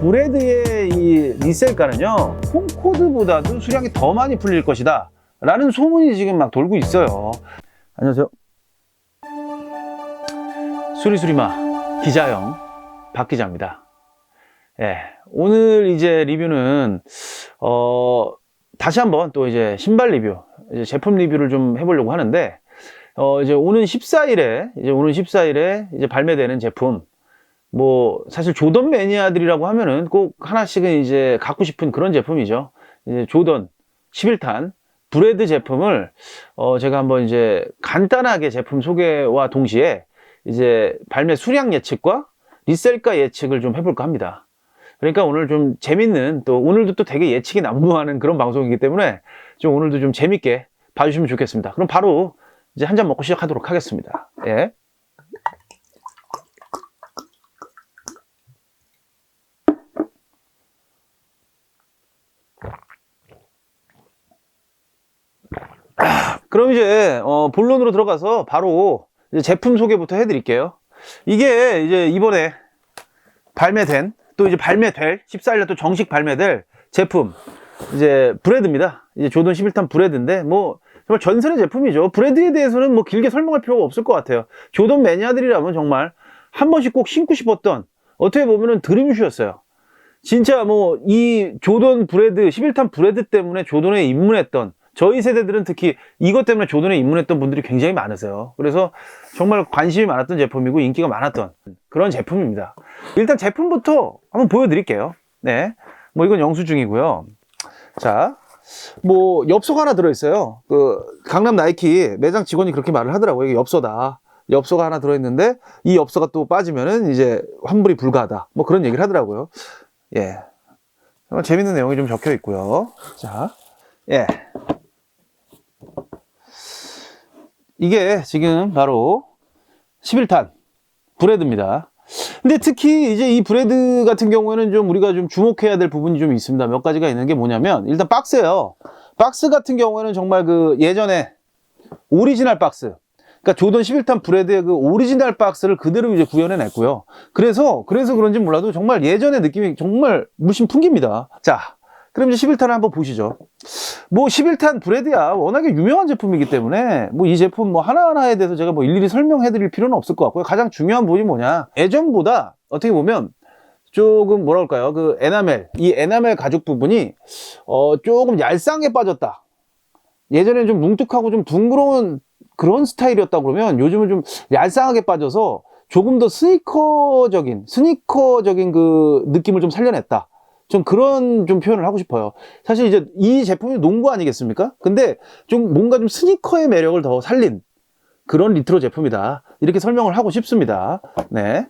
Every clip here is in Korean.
브레드의 이 리셀가는요, 콩코드보다도 수량이 더 많이 풀릴 것이다 라는 소문이 지금 막 돌고 있어요. 안녕하세요. 수리수리마 기자형 박 기자입니다. 예, 오늘 이제 리뷰는 다시 한번 또 이제 신발 리뷰, 이제 제품 리뷰를 좀 해보려고 하는데, 이제 오는 14일에 이제 발매되는 제품, 뭐 사실 조던 매니아들이라고 하면은 꼭 하나씩은 이제 갖고 싶은 그런 제품이죠. 이제 조던 11탄 브레드 제품을 제가 한번 이제 간단하게 제품 소개와 동시에 이제 발매 수량 예측과 리셀가 예측을 좀 해볼까 합니다. 그러니까 오늘 좀 재밌는, 또 오늘도 또 되게 예측이 난무하는 그런 방송이기 때문에 좀 오늘도 좀 재밌게 봐주시면 좋겠습니다. 그럼 바로 이제 한 잔 먹고 시작하도록 하겠습니다. 예. 그럼 이제 본론으로 들어가서 바로 이제 제품 소개부터 해드릴게요. 이게 이제 이번에 발매된, 또 이제 발매될 14일에 또 정식 발매될 제품, 이제 브레드입니다. 이제 조던 11탄 브레드인데, 뭐 정말 전설의 제품이죠. 브레드에 대해서는 뭐 길게 설명할 필요가 없을 것 같아요. 조던 매니아들이라면 정말 한 번씩 꼭 신고 싶었던, 어떻게 보면은 드림슈였어요. 진짜 뭐 이 조던 브레드 11탄 브레드 때문에 조던에 입문했던, 저희 세대들은 특히 이것 때문에 조던에 입문했던 분들이 굉장히 많으세요. 그래서 정말 관심이 많았던 제품이고 인기가 많았던 그런 제품입니다. 일단 제품부터 한번 보여드릴게요. 네, 뭐 이건 영수증이고요. 자, 뭐 엽서가 하나 들어있어요. 그 강남 나이키 매장 직원이 그렇게 말을 하더라고요. 이게 엽서다. 엽서가 하나 들어있는데 이 엽서가 또 빠지면은 이제 환불이 불가하다. 뭐 그런 얘기를 하더라고요. 예, 정말 재밌는 내용이 좀 적혀 있고요. 자, 예. 이게 지금 바로 11탄 브레드입니다. 근데 특히 이제 이 브레드 같은 경우에는 좀 우리가 좀 주목해야 될 부분이 좀 있습니다. 몇 가지가 있는 게 뭐냐면, 일단 박스예요. 박스 같은 경우에는 정말 그 예전에 오리지널 박스, 그러니까 조던 11탄 브레드의 그 오리지널 박스를 그대로 이제 구현해 냈고요. 그래서 그런지 몰라도 정말 예전의 느낌이 정말 물씬 풍깁니다. 자, 그럼 이제 11탄을 한번 보시죠. 뭐 11탄 브레드야 워낙에 유명한 제품이기 때문에 뭐 이 제품 뭐 하나하나에 대해서 제가 뭐 일일이 설명해 드릴 필요는 없을 것 같고요. 가장 중요한 부분이 뭐냐, 예전보다 어떻게 보면 조금 뭐라 할까요, 그 이 에나멜 가죽 부분이 조금 얄쌍하게 빠졌다. 예전에는 좀 뭉툭하고 좀 둥그러운 그런 스타일이었다 그러면 요즘은 좀 얄쌍하게 빠져서 조금 더 스니커적인 그 느낌을 좀 살려냈다. 좀 그런 좀 표현을 하고 싶어요. 사실 이제 이 제품이 농구 아니겠습니까? 근데 좀 뭔가 좀 스니커의 매력을 더 살린 그런 리트로 제품이다. 이렇게 설명을 하고 싶습니다. 네.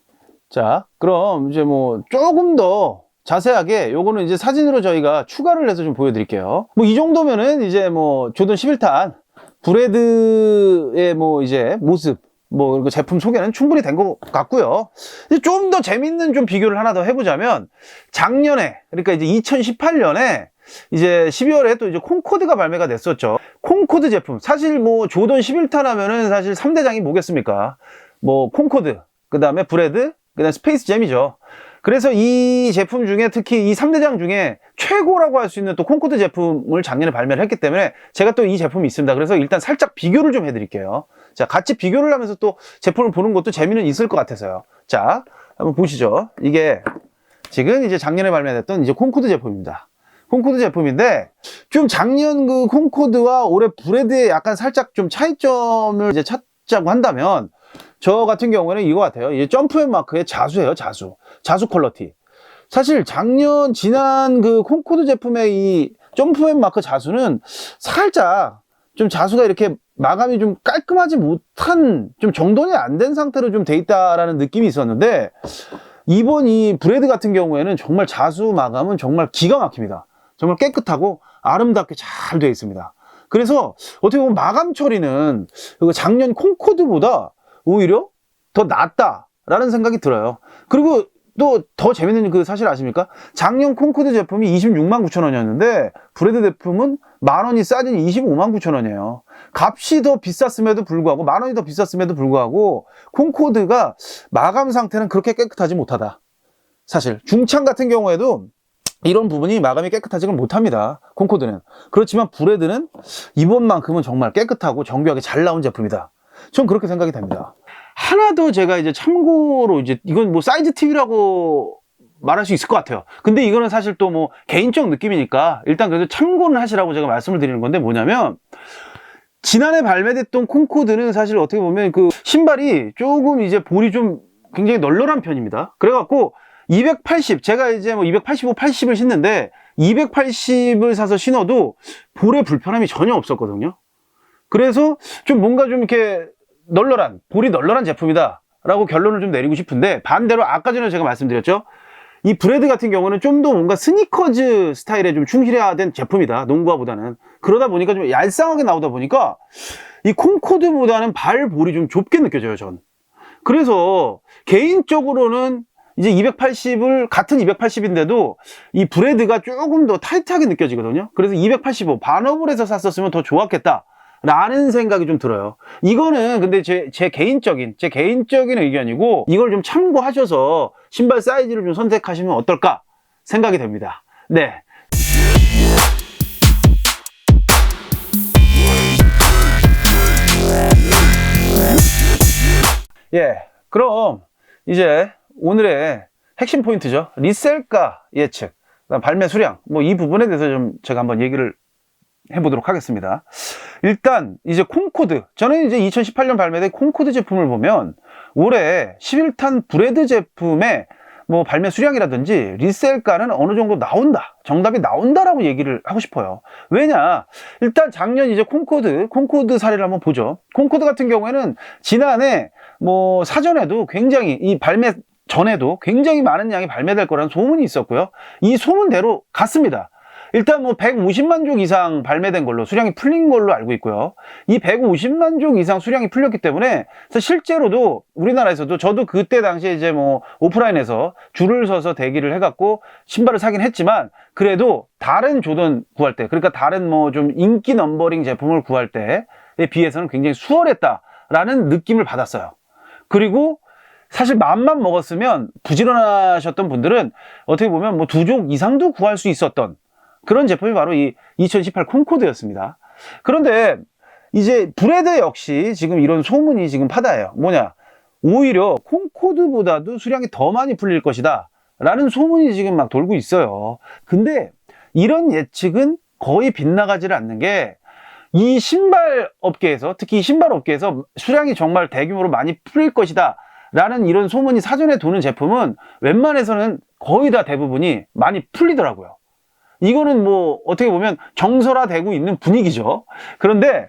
자, 그럼 이제 뭐 조금 더 자세하게 요거는 이제 사진으로 저희가 추가를 해서 좀 보여드릴게요. 뭐 이 정도면은 이제 뭐 조던 11탄 브레드의 뭐 이제 모습, 뭐 제품 소개는 충분히 된 것 같고요. 좀 더 재밌는 좀 비교를 하나 더 해보자면, 작년에, 그러니까 이제 2018년에 이제 12월에 또 이제 콩코드가 발매가 됐었죠. 콩코드 제품, 사실 뭐 조던 11탄 하면은 사실 3대장이 뭐겠습니까? 뭐 콩코드, 그 다음에 브레드, 그 다음에 스페이스 잼이죠. 그래서 이 제품 중에 특히 이 3대장 중에 최고라고 할 수 있는 또 콩코드 제품을 작년에 발매를 했기 때문에 제가 또 이 제품이 있습니다. 그래서 일단 살짝 비교를 좀 해드릴게요. 자, 같이 비교를 하면서 또 제품을 보는 것도 재미는 있을 것 같아서요. 자, 한번 보시죠. 이게 지금 이제 작년에 발매됐던 이제 콩코드 제품입니다. 콩코드 제품인데, 좀 작년 그 콩코드와 올해 브레드의 약간 살짝 좀 차이점을 이제 찾자고 한다면, 저 같은 경우에는 이거 같아요. 이제 점프앤 마크의 자수예요, 자수. 자수 퀄러티. 사실 작년 지난 그 콩코드 제품의 이 점프앤 마크 자수는 살짝 좀 자수가 이렇게 마감이 좀 깔끔하지 못한, 좀 정돈이 안 된 상태로 좀 돼 있다라는 느낌이 있었는데, 이번 이 브레드 같은 경우에는 정말 자수 마감은 정말 기가 막힙니다. 정말 깨끗하고 아름답게 잘 되어 있습니다. 그래서 어떻게 보면 마감 처리는 작년 콩코드보다 오히려 더 낫다라는 생각이 들어요. 그리고 또 더 재밌는 그 사실 아십니까? 작년 콩코드 제품이 26만 9천 원이었는데 브레드 제품은 만 원이 싸진 25만 9천 원이에요. 값이 더 비쌌음에도 불구하고, 만 원이 더 비쌌음에도 불구하고 콩코드가 마감 상태는 그렇게 깨끗하지 못하다. 사실 중창 같은 경우에도 이런 부분이 마감이 깨끗하지는 못합니다. 콩코드는. 그렇지만 브레드는 이번만큼은 정말 깨끗하고 정교하게 잘 나온 제품이다. 전 그렇게 생각이 됩니다. 하나 더 제가 이제 참고로 이제 이건 뭐 사이즈 팁이라고 말할 수 있을 것 같아요. 근데 이거는 사실 또 뭐 개인적 느낌이니까 일단 그래도 참고는 하시라고 제가 말씀을 드리는 건데, 뭐냐면 지난해 발매됐던 콩코드는 사실 어떻게 보면 그 신발이 조금 이제 볼이 좀 굉장히 널널한 편입니다. 그래갖고 280, 제가 이제 뭐 285, 80을 신는데 280을 사서 신어도 볼에 불편함이 전혀 없었거든요. 그래서 좀 뭔가 좀 이렇게 널널한, 볼이 널널한 제품이다 라고 결론을 좀 내리고 싶은데, 반대로 아까 전에 제가 말씀드렸죠. 이 브레드 같은 경우는 좀 더 뭔가 스니커즈 스타일에 좀 충실해야 된 제품이다, 농구화보다는. 그러다 보니까 좀 얄쌍하게 나오다 보니까 이 콩코드보다는 발볼이 좀 좁게 느껴져요, 전. 그래서 개인적으로는 이제 280을, 같은 280인데도 이 브레드가 조금 더 타이트하게 느껴지거든요. 그래서 285 반업을 해서 샀었으면 더 좋았겠다 라는 생각이 좀 들어요. 이거는 근데 제 개인적인 의견이고, 이걸 좀 참고하셔서 신발 사이즈를 좀 선택하시면 어떨까 생각이 됩니다. 네. 예, 그럼 이제 오늘의 핵심 포인트죠. 리셀가 예측, 발매 수량, 뭐 이 부분에 대해서 좀 제가 한번 얘기를 해보도록 하겠습니다. 일단 이제 콩코드, 저는 이제 2018년 발매된 콩코드 제품을 보면 올해 11탄 브레드 제품의 뭐 발매 수량이라든지 리셀가는 어느 정도 나온다, 정답이 나온다라고 얘기를 하고 싶어요. 왜냐, 일단 작년 이제 콩코드 사례를 한번 보죠. 콩코드 같은 경우에는 지난해 뭐 사전에도 굉장히, 이 발매 전에도 굉장히 많은 양이 발매될 거라는 소문이 있었고요. 이 소문대로 갔습니다. 일단 뭐 150만 족 이상 발매된 걸로, 수량이 풀린 걸로 알고 있고요. 이 150만 족 이상 수량이 풀렸기 때문에 실제로도 우리나라에서도, 저도 그때 당시에 이제 뭐 오프라인에서 줄을 서서 대기를 해갖고 신발을 사긴 했지만, 그래도 다른 조던 구할 때, 그러니까 다른 뭐 좀 인기 넘버링 제품을 구할 때에 비해서는 굉장히 수월했다라는 느낌을 받았어요. 그리고 사실 마음만 먹었으면, 부지런하셨던 분들은 어떻게 보면 뭐 2족 이상도 구할 수 있었던 그런 제품이 바로 이 2018 콩코드였습니다. 그런데 이제 브레드 역시 지금 이런 소문이 지금 파다해요. 뭐냐, 오히려 콩코드보다도 수량이 더 많이 풀릴 것이다 라는 소문이 지금 막 돌고 있어요. 근데 이런 예측은 거의 빗나가지를 않는 게, 이 신발 업계에서, 특히 이 신발 업계에서 수량이 정말 대규모로 많이 풀릴 것이다 라는 이런 소문이 사전에 도는 제품은 웬만해서는 거의 다 대부분이 많이 풀리더라고요. 이거는 뭐 어떻게 보면 정설화되고 있는 분위기죠. 그런데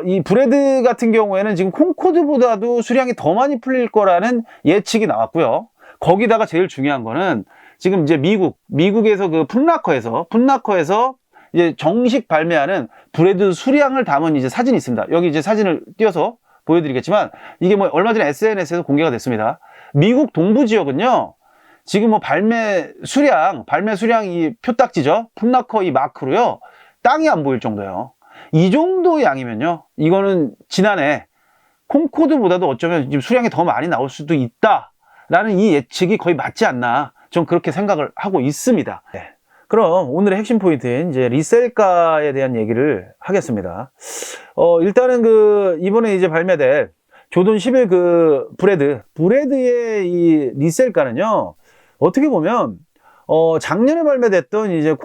이 브레드 같은 경우에는 지금 콩코드보다도 수량이 더 많이 풀릴 거라는 예측이 나왔고요. 거기다가 제일 중요한 거는 지금 이제 미국에서 그 풋라커에서 이제 정식 발매하는 브레드 수량을 담은 이제 사진이 있습니다. 여기 이제 사진을 띄워서 보여드리겠지만, 이게 뭐 얼마 전에 SNS에서 공개가 됐습니다. 미국 동부 지역은요, 지금 뭐 발매 수량 이 표딱지죠. 풋라커 이 마크로요, 땅이 안 보일 정도예요. 이 정도 양이면요, 이거는 지난해 콩코드보다도 어쩌면 지금 수량이 더 많이 나올 수도 있다라는 이 예측이 거의 맞지 않나, 전 그렇게 생각을 하고 있습니다. 네. 그럼 오늘의 핵심 포인트인 이제 리셀가에 대한 얘기를 하겠습니다. 일단은 이번에 이제 발매될 조던 11 브레드의 이 리셀가는요, 어떻게 보면 작년에 발매됐던 이제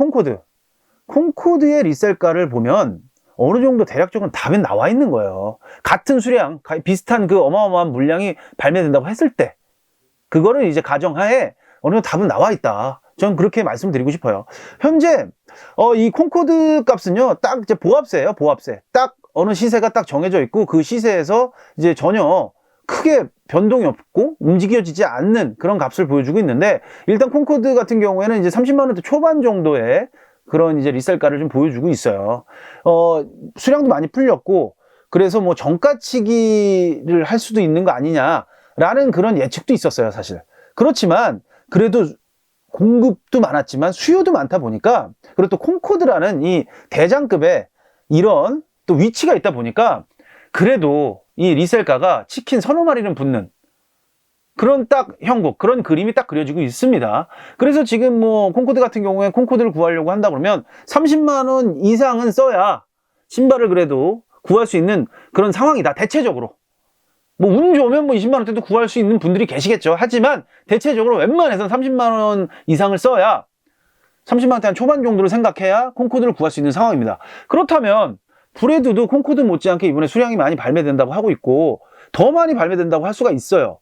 콩코드의 리셀가를 보면 어느 정도 대략적으로 답이 나와 있는 거예요. 같은 수량, 비슷한 그 어마어마한 물량이 발매된다고 했을 때, 그거를 이제 가정하에 어느 정도 답은 나와 있다. 전 그렇게 말씀드리고 싶어요. 현재 이 콩코드 값은요, 딱 이제 보합세예요. 보합세. 딱 어느 시세가 딱 정해져 있고, 그 시세에서 이제 전혀 크게 변동이 없고 움직여지지 않는 그런 값을 보여주고 있는데, 일단 콩코드 같은 경우에는 이제 30만 원대 초반 정도의 그런 이제 리셀가를 좀 보여주고 있어요. 수량도 많이 풀렸고, 그래서 뭐 정가치기를 할 수도 있는 거 아니냐라는 그런 예측도 있었어요, 사실. 그렇지만 그래도 공급도 많았지만 수요도 많다 보니까, 그리고 또 콩코드라는 이 대장급의 이런 또 위치가 있다 보니까, 그래도 이 리셀가가 치킨 서너 마리는 붙는 그런 딱 형국, 그런 그림이 딱 그려지고 있습니다. 그래서 지금 뭐 콩코드 같은 경우에 콩코드를 구하려고 한다 그러면 30만 원 이상은 써야 신발을 그래도 구할 수 있는 그런 상황이다. 대체적으로. 뭐 운 좋으면 뭐 20만 원대도 구할 수 있는 분들이 계시겠죠. 하지만 대체적으로 웬만해서는 30만 원 이상을 써야 30만 원대 한 초반 정도를 생각해야 콩코드를 구할 수 있는 상황입니다. 그렇다면 브레드도 콩코드 못지않게 이번에 수량이 많이 발매된다고 하고 있고 더 많이 발매된다고 할 수가 있어요.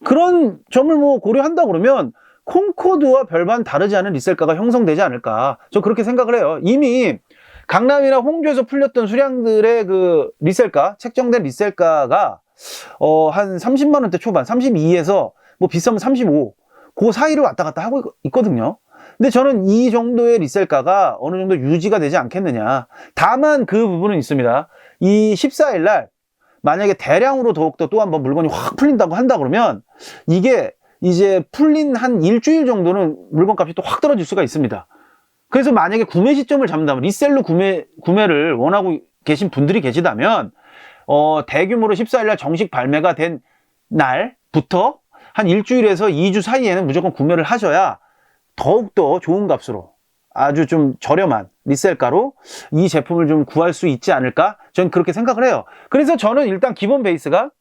그런 점을 뭐 고려한다 그러면 콩코드와 별반 다르지 않은 리셀가가 형성되지 않을까, 저 그렇게 생각을 해요. 이미 강남이나 홍조에서 풀렸던 수량들의 그 리셀가, 책정된 리셀가가 한 30만 원대 초반, 32에서 뭐 비싸면 35, 그 사이를 왔다 갔다 하고 있거든요. 근데 저는 이 정도의 리셀가가 어느 정도 유지가 되지 않겠느냐. 다만 그 부분은 있습니다. 이 14일 날 만약에 대량으로 더욱더 또 한번 물건이 확 풀린다고 한다 그러면 이게 이제 풀린 한 일주일 정도는 물건값이 또 확 떨어질 수가 있습니다. 그래서 만약에 구매 시점을 잡는다면 리셀로 구매를 원하고 계신 분들이 계시다면 대규모로 14일 날 정식 발매가 된 날부터 한 일주일에서 2주 사이에는 무조건 구매를 하셔야 더욱더 좋은 값으로 아주 좀 저렴한 리셀가로 이 제품을 좀 구할 수 있지 않을까? 저는 그렇게 생각을 해요. 그래서 저는 일단 기본 베이스가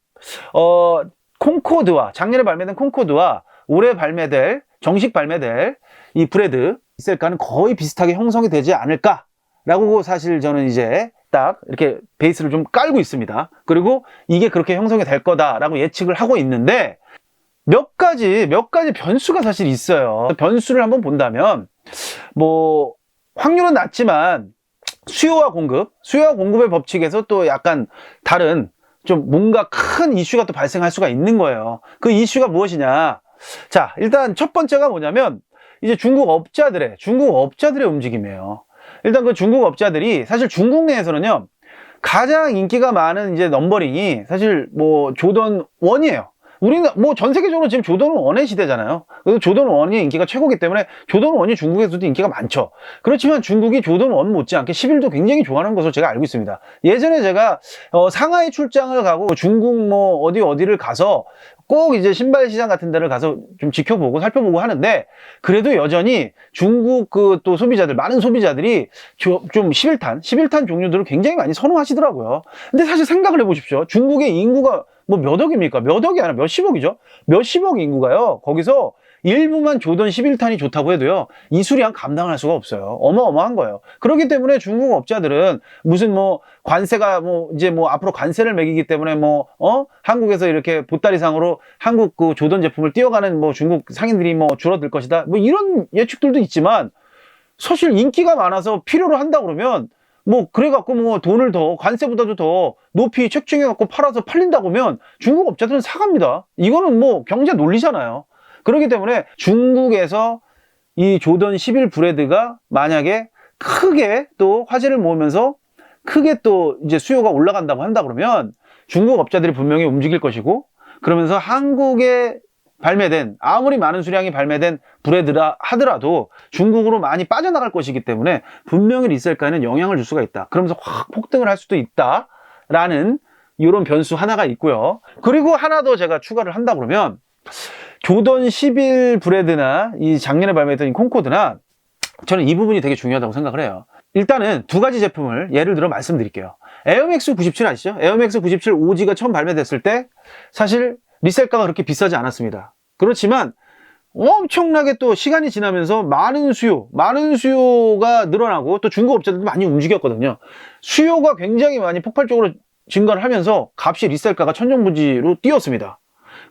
콩코드와 작년에 발매된 콩코드와 올해 발매될 정식 발매될 이 브레드 리셀가는 거의 비슷하게 형성이 되지 않을까라고 사실 저는 이제 딱 이렇게 베이스를 좀 깔고 있습니다. 그리고 이게 그렇게 형성이 될 거다라고 예측을 하고 있는데 몇 가지 변수가 사실 있어요. 변수를 한번 본다면 뭐 확률은 낮지만 수요와 공급의 법칙에서 또 약간 다른 좀 뭔가 큰 이슈가 또 발생할 수가 있는 거예요. 그 이슈가 무엇이냐? 자, 일단 첫 번째가 뭐냐면 이제 중국 업자들의 움직임이에요. 일단 그 중국 업자들이 사실 중국 내에서는요 가장 인기가 많은 이제 넘버링이 사실 뭐 조던 1이에요. 우리는 뭐 전 세계적으로 지금 조던 1의 시대잖아요. 그래서 조던 1이 인기가 최고기 때문에 조던 1이 중국에서도 인기가 많죠. 그렇지만 중국이 조던 1 못지않게 11도 굉장히 좋아하는 것으로 제가 알고 있습니다. 예전에 제가 상하이 출장을 가고 중국 뭐 어디를 가서 꼭 이제 신발 시장 같은 데를 가서 좀 지켜보고 살펴보고 하는데 그래도 여전히 중국 그 또 많은 소비자들이 좀 11탄 종류들을 굉장히 많이 선호하시더라고요. 근데 사실 생각을 해보십시오. 중국의 인구가 뭐 몇 억입니까? 몇 억이 아니라 몇십억이죠? 몇십억 인구가요. 거기서 일부만 조던 11탄이 좋다고 해도요. 이 수량 감당할 수가 없어요. 어마어마한 거예요. 그렇기 때문에 중국 업자들은 무슨 뭐 관세가 뭐 이제 뭐 앞으로 관세를 매기기 때문에 뭐 한국에서 이렇게 보따리상으로 한국 그 조던 제품을 띄워가는 뭐 중국 상인들이 뭐 줄어들 것이다. 뭐 이런 예측들도 있지만 사실 인기가 많아서 필요로 한다 그러면 뭐 그래갖고 뭐 돈을 더 관세보다도 더 높이 책정해갖고 팔아서 팔린다고 하면 중국 업자들은 사갑니다. 이거는 뭐 경제 논리잖아요. 그렇기 때문에 중국에서 이 조던 11 브레드가 만약에 크게 또 화제를 모으면서 크게 또 이제 수요가 올라간다고 한다 그러면 중국 업자들이 분명히 움직일 것이고 그러면서 한국에 발매된 아무리 많은 수량이 발매된 브레드라 하더라도 중국으로 많이 빠져나갈 것이기 때문에 분명히 리셀가에는 영향을 줄 수가 있다. 그러면서 확 폭등을 할 수도 있다라는 이런 변수 하나가 있고요. 그리고 하나 더 제가 추가를 한다 그러면 조던 11 브레드나 이 작년에 발매했던 이 콩코드나 저는 이 부분이 되게 중요하다고 생각을 해요. 일단은 두 가지 제품을 예를 들어 말씀드릴게요. 에어맥스 97 아시죠? 에어맥스 97 오지가 처음 발매됐을 때 사실 리셀가가 그렇게 비싸지 않았습니다. 그렇지만 엄청나게 또 시간이 지나면서 많은 수요가 늘어나고 또 중국 업자들도 많이 움직였거든요. 수요가 굉장히 많이 폭발적으로 증가를 하면서 값이 리셀가가 천정부지로 뛰었습니다.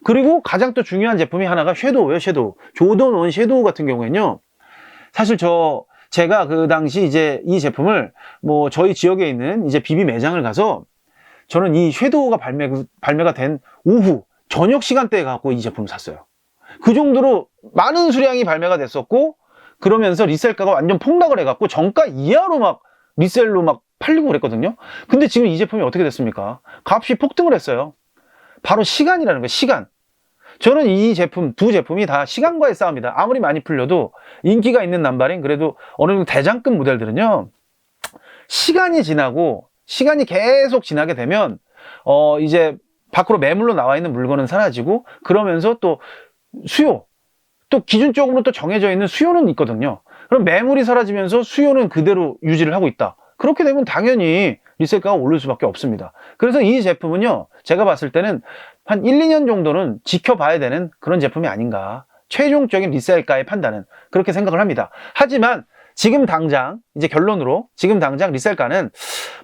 그리고 가장 또 중요한 제품이 하나가 섀도우예요. 섀도우. 조던 1 섀도우 같은 경우에는요. 사실 제가 그 당시 이제 이 제품을 뭐 저희 지역에 있는 이제 비비 매장을 가서 저는 이 섀도우가 발매가 된 오후 저녁 시간대에 갖고 이 제품을 샀어요. 그 정도로 많은 수량이 발매가 됐었고 그러면서 리셀가가 완전 폭락을 해갖고 정가 이하로 막 리셀로 막 팔리고 그랬거든요. 근데 지금 이 제품이 어떻게 됐습니까? 값이 폭등을 했어요. 바로 시간이라는 거예요. 시간. 저는 이 제품, 두 제품이 다 시간과의 싸움이다. 아무리 많이 풀려도 인기가 있는 남발인 그래도 어느 정도 대장급 모델들은요. 시간이 계속 지나게 되면 이제 밖으로 매물로 나와 있는 물건은 사라지고, 그러면서 또 수요, 또 기준적으로 또 정해져 있는 수요는 있거든요. 그럼 매물이 사라지면서 수요는 그대로 유지를 하고 있다. 그렇게 되면 당연히 리셀가가 오를 수밖에 없습니다. 그래서 이 제품은요, 제가 봤을 때는 한 1, 2년 정도는 지켜봐야 되는 그런 제품이 아닌가. 최종적인 리셀가의 판단은 그렇게 생각을 합니다. 하지만 지금 당장, 이제 결론으로 지금 당장 리셀가는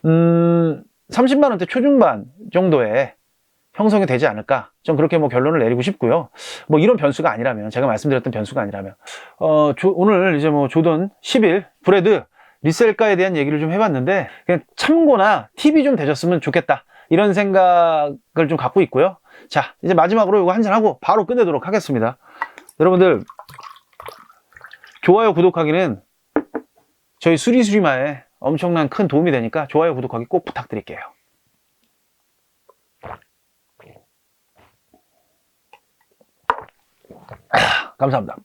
30만 원대 초중반 정도에 형성이 되지 않을까, 좀 그렇게 뭐 결론을 내리고 싶고요. 뭐 이런 변수가 아니라면, 제가 말씀드렸던 변수가 아니라면, 오늘 이제 뭐 조던 10일 브레드 리셀가에 대한 얘기를 좀 해봤는데, 그냥 참고나 팁이 좀 되셨으면 좋겠다, 이런 생각을 좀 갖고 있고요. 자, 이제 마지막으로 이거 한잔 하고 바로 끝내도록 하겠습니다. 여러분들, 좋아요, 구독하기는 저희 수리수리마에 엄청난 큰 도움이 되니까 좋아요, 구독하기 꼭 부탁드릴게요. 감사합니다.